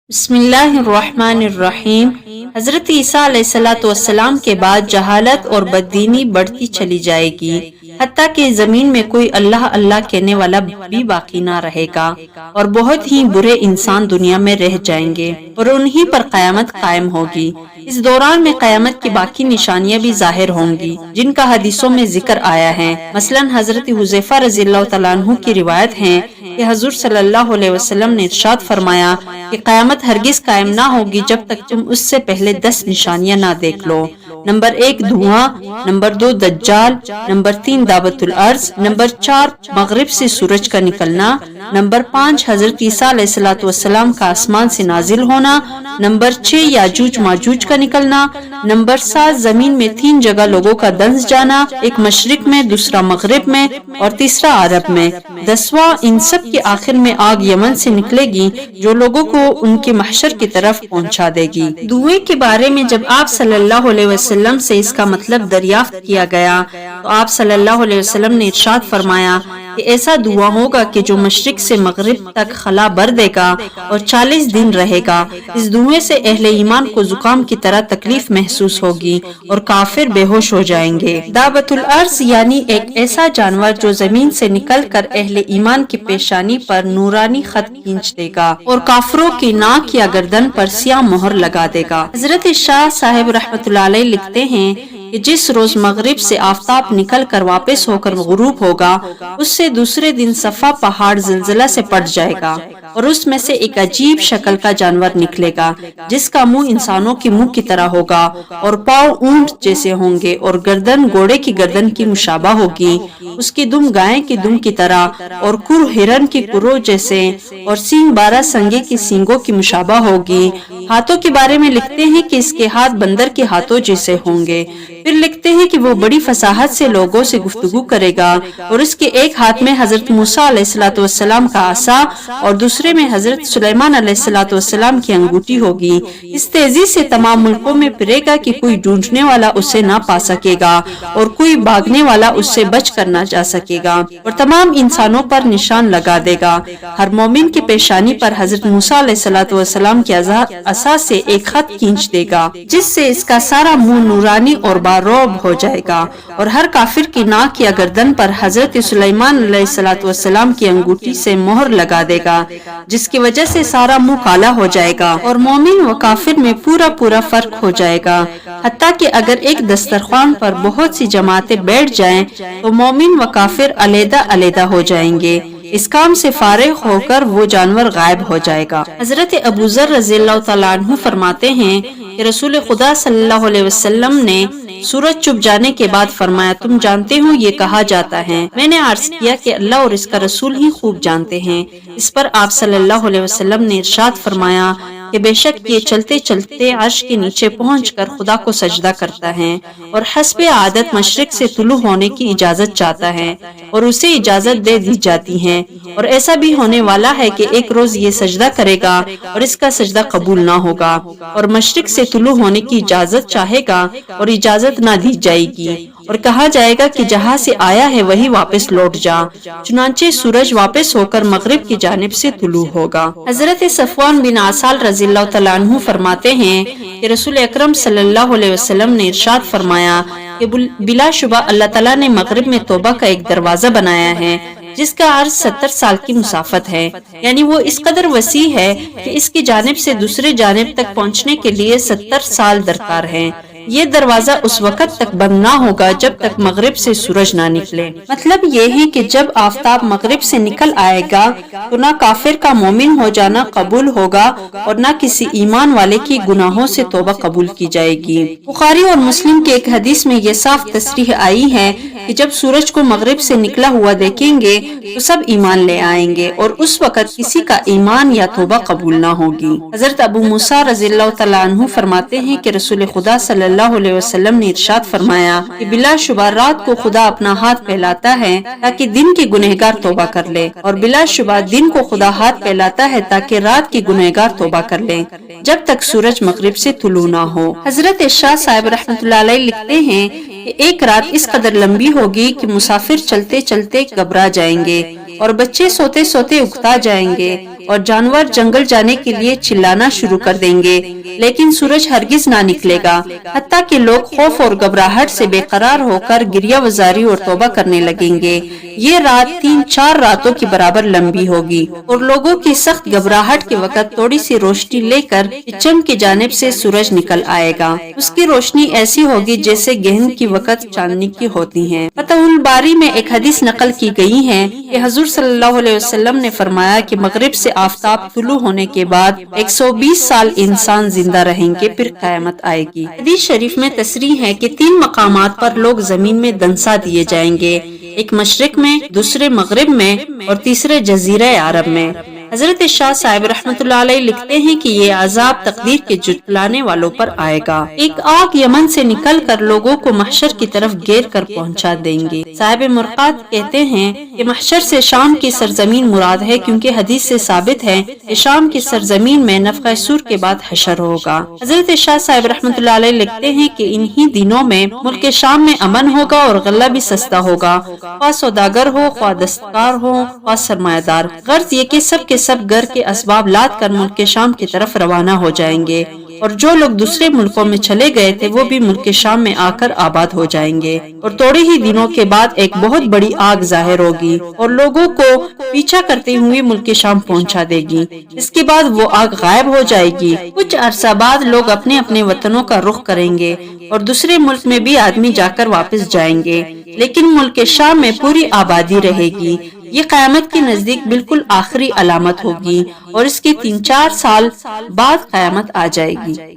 بسم اللہ الرحمن الرحیم۔ حضرت عیسیٰ علیہ الصلوۃ والسلام کے بعد جہالت اور بددینی بڑھتی چلی جائے گی، حتیٰ کہ زمین میں کوئی اللہ اللہ کہنے والا بھی باقی نہ رہے گا، اور بہت ہی برے انسان دنیا میں رہ جائیں گے اور انہی پر قیامت قائم ہوگی۔ اس دوران میں قیامت کی باقی نشانیاں بھی ظاہر ہوں گی جن کا حدیثوں میں ذکر آیا ہے۔ مثلا حضرت حذیفہ رضی اللہ تعالیٰ عنہ کی روایت ہے کہ حضور صلی اللہ علیہ وسلم نے ارشاد فرمایا کہ قیامت ہرگز قائم نہ ہوگی جب تک تم اس سے پہلے 10 نشانیاں نہ دیکھ لو۔ نمبر 1 دھواں، نمبر 2 دجال، نمبر 3 دعوت الارض، نمبر 4 مغرب سے سورج کا نکلنا، نمبر 5 حضرت عیسیٰ علیہ الصلوۃ والسلام کا آسمان سے نازل ہونا، نمبر 6 یاجوج ماجوج کا نکلنا، نمبر 7 زمین میں 3 جگہ لوگوں کا دنس جانا، ایک مشرق میں، دوسرا مغرب میں اور تیسرا عرب میں، 10واں ان سب کے آخر میں آگ یمن سے نکلے گی جو لوگوں کو ان کے محشر کی طرف پہنچا دے گی۔ دھوئیں کے بارے میں جب آپ صلی اللہ علیہ وسلم سے اس کا مطلب دریافت کیا گیا تو آپ صلی اللہ علیہ وسلم نے ارشاد فرمایا کہ ایسا دھواں ہوگا کہ جو مشرق سے مغرب تک خلا بھر دے گا اور 40 دن رہے گا۔ اس دھوئیں سے اہل ایمان کو زکام کی طرح تکلیف محسوس ہوگی اور کافر بے ہوش ہو جائیں گے۔ دعوت الارض یعنی ایک ایسا جانور جو زمین سے نکل کر اہل ایمان کی پیشانی پر نورانی خط کھینچ دے گا اور کافروں کی ناک یا گردن پر سیاہ مہر لگا دے گا۔ حضرت شاہ صاحب رحمۃ اللہ علیہ لکھتے ہیں کہ جس روز مغرب سے آفتاب نکل کر واپس ہو کر غروب ہوگا، اس سے دوسرے دن صفا پہاڑ زلزلہ سے پٹ جائے گا اور اس میں سے ایک عجیب شکل کا جانور نکلے گا جس کا منہ انسانوں کی منہ کی طرح ہوگا اور پاؤں اونٹ جیسے ہوں گے اور گردن گھوڑے کی گردن کی مشابہ ہوگی، اس کی دم گائے کی دم کی طرح اور کر ہرن کی کرو جیسے اور سینگ 12 سنگے کی سینگوں کی مشابہ ہوگی۔ ہاتھوں کے بارے میں لکھتے ہیں کہ اس کے ہاتھ بندر کے ہاتھوں جیسے ہوں گے۔ پھر لکھتے ہیں کہ وہ بڑی فصاحت سے لوگوں سے گفتگو کرے گا اور اس کے ایک ہاتھ میں حضرت موسیٰ علیہ الصلوۃ والسلام کا عصا اور دوسرے میں حضرت سلیمان علیہ الصلوۃ والسلام کی انگوٹھی ہوگی۔ اس تیزی سے تمام ملکوں میں پھرے گا کہ کوئی ڈھونڈنے والا اسے نہ پا سکے گا اور کوئی بھاگنے والا اس سے بچ کر نہ جا سکے گا اور تمام انسانوں پر نشان لگا دے گا۔ ہر مومن کی پیشانی پر حضرت موسیٰ علیہ الصلوۃ والسلام کے عصا سے ایک خط کھینچ دے گا جس سے اس کا سارا منہ نورانی اور باروب ہو جائے گا، اور ہر کافر کی ناک یا گردن پر حضرت سلیمان علیہ الصلوۃ والسلام کی انگوٹھی سے مہر لگا دے گا جس کی وجہ سے سارا منہ کالا ہو جائے گا اور مومن و کافر میں پورا فرق ہو جائے گا، حتیٰ کہ اگر ایک دسترخوان پر بہت سی جماعتیں بیٹھ جائیں تو مومن و کافر علیحدہ علیحدہ ہو جائیں گے۔ اس کام سے فارغ ہو کر وہ جانور غائب ہو جائے گا۔ حضرت ابو ذر رضی اللہ تعالیٰ عنہ فرماتے ہیں کہ رسول خدا صلی اللہ علیہ وسلم نے سورج چھپ جانے کے بعد فرمایا، تم جانتے ہو یہ کہا جاتا ہے؟ میں نے عرض کیا کہ اللہ اور اس کا رسول ہی خوب جانتے ہیں۔ اس پر آپ صلی اللہ علیہ وسلم نے ارشاد فرمایا کہ بے شک یہ چلتے چلتے عرش کے نیچے پہنچ کر خدا کو سجدہ کرتا ہے اور حسب عادت مشرق سے طلوع ہونے کی اجازت چاہتا ہے اور اسے اجازت دے دی جاتی ہے، اور ایسا بھی ہونے والا ہے کہ ایک روز یہ سجدہ کرے گا اور اس کا سجدہ قبول نہ ہوگا اور مشرق سے طلوع ہونے کی اجازت چاہے گا اور اجازت نہ دی جائے گی اور کہا جائے گا کہ جہاں سے آیا ہے وہی واپس لوٹ جا، چنانچہ سورج واپس ہو کر مغرب کی جانب سے طلوع ہوگا۔ حضرت صفوان بن عسال رضی اللہ تعالیٰ عنہ فرماتے ہیں کہ رسول اکرم صلی اللہ علیہ وسلم نے ارشاد فرمایا کہ بلا شبہ اللہ تعالیٰ نے مغرب میں توبہ کا ایک دروازہ بنایا ہے جس کا عرض 70 سال کی مسافت ہے، یعنی وہ اس قدر وسیع ہے کہ اس کی جانب سے دوسرے جانب تک پہنچنے کے لیے 70 سال درکار ہیں۔ یہ دروازہ اس وقت تک بند نہ ہوگا جب تک مغرب سے سورج نہ نکلے۔ مطلب یہ ہے کہ جب آفتاب مغرب سے نکل آئے گا تو نہ کافر کا مومن ہو جانا قبول ہوگا اور نہ کسی ایمان والے کی گناہوں سے توبہ قبول کی جائے گی۔ بخاری اور مسلم کے ایک حدیث میں یہ صاف تصریح آئی ہے کہ جب سورج کو مغرب سے نکلا ہوا دیکھیں گے تو سب ایمان لے آئیں گے اور اس وقت کسی کا ایمان یا توبہ قبول نہ ہوگی۔ حضرت ابو موسیٰ رضی اللہ تعالیٰ عنہ فرماتے ہیں کہ رسول خدا صلی اللہ علیہ وسلم نے ارشاد فرمایا کہ بلا شبہ رات کو خدا اپنا ہاتھ پھیلاتا ہے تاکہ دن کے گنہگار توبہ کر لے، اور بلا شبہ دن کو خدا ہاتھ پھیلاتا ہے تاکہ رات کے گنہگار توبہ کر لے جب تک سورج مغرب سے طلوع نہ ہو۔ حضرت شاہ صاحب رحمۃ اللہ علیہ لکھتے ہیں کہ ایک رات اس قدر لمبی ہوگی کہ مسافر چلتے چلتے گھبرا جائیں گے اور بچے سوتے سوتے اکتا جائیں گے اور جانور جنگل جانے کے لیے چلانا شروع کر دیں گے، لیکن سورج ہرگز نہ نکلے گا، حتیٰ کہ لوگ خوف اور گھبراہٹ سے بے قرار ہو کر گریہ وزاری اور توبہ کرنے لگیں گے۔ یہ رات 3-4 راتوں کی برابر لمبی ہوگی اور لوگوں کی سخت گھبراہٹ کے وقت تھوڑی سی روشنی لے کر پچھم کی جانب سے سورج نکل آئے گا۔ اس کی روشنی ایسی ہوگی جیسے گہن کی وقت چاندنی کی ہوتی ہیں۔ فتح الباری میں ایک حدیث نقل کی گئی ہے کہ حضور صلی اللہ علیہ وسلم نے فرمایا کہ مغرب سے آفتاب طلوع ہونے کے بعد 120 سال انسان زندہ رہیں گے، پھر قیامت آئے گی۔ حدیث شریف میں تصریح ہے کہ 3 مقامات پر لوگ زمین میں دنسا دیے جائیں گے، ایک مشرق میں، دوسرے مغرب میں اور تیسرے جزیرہ عرب میں۔ حضرت شاہ صاحب رحمۃ اللہ علیہ لکھتے ہیں کہ یہ عذاب تقدیر کے جھٹلانے والوں پر آئے گا۔ ایک آگ یمن سے نکل کر لوگوں کو محشر کی طرف گھیر کر پہنچا دیں گے۔ صاحب مرقات کہتے ہیں کہ محشر سے شام کی سرزمین مراد ہے، کیونکہ حدیث سے ثابت ہے کہ شام کی سرزمین میں نفخہ صور کے بعد حشر ہوگا۔ حضرت شاہ صاحب رحمۃ اللہ علیہ لکھتے ہیں کہ انہی دنوں میں ملک شام میں امن ہوگا اور غلہ بھی سستا ہوگا، خواہ سوداگر ہو، خواہ دستکار ہو، خواہ سرمایہ دار۔ غرض یہ کہ سب کے سب گھر کے اسباب لاد کر ملک شام کی طرف روانہ ہو جائیں گے، اور جو لوگ دوسرے ملکوں میں چلے گئے تھے وہ بھی ملک شام میں آ کر آباد ہو جائیں گے، اور تھوڑے ہی دنوں کے بعد ایک بہت بڑی آگ ظاہر ہوگی اور لوگوں کو پیچھا کرتے ہوئے ملک شام پہنچا دے گی۔ اس کے بعد وہ آگ غائب ہو جائے گی۔ کچھ عرصہ بعد لوگ اپنے اپنے وطنوں کا رخ کریں گے اور دوسرے ملک میں بھی آدمی جا کر واپس جائیں گے، لیکن ملک شام میں پوری آبادی رہے گی۔ یہ قیامت کے نزدیک بالکل آخری علامت ہوگی اور اس کے 3-4 سال بعد قیامت آ جائے گی۔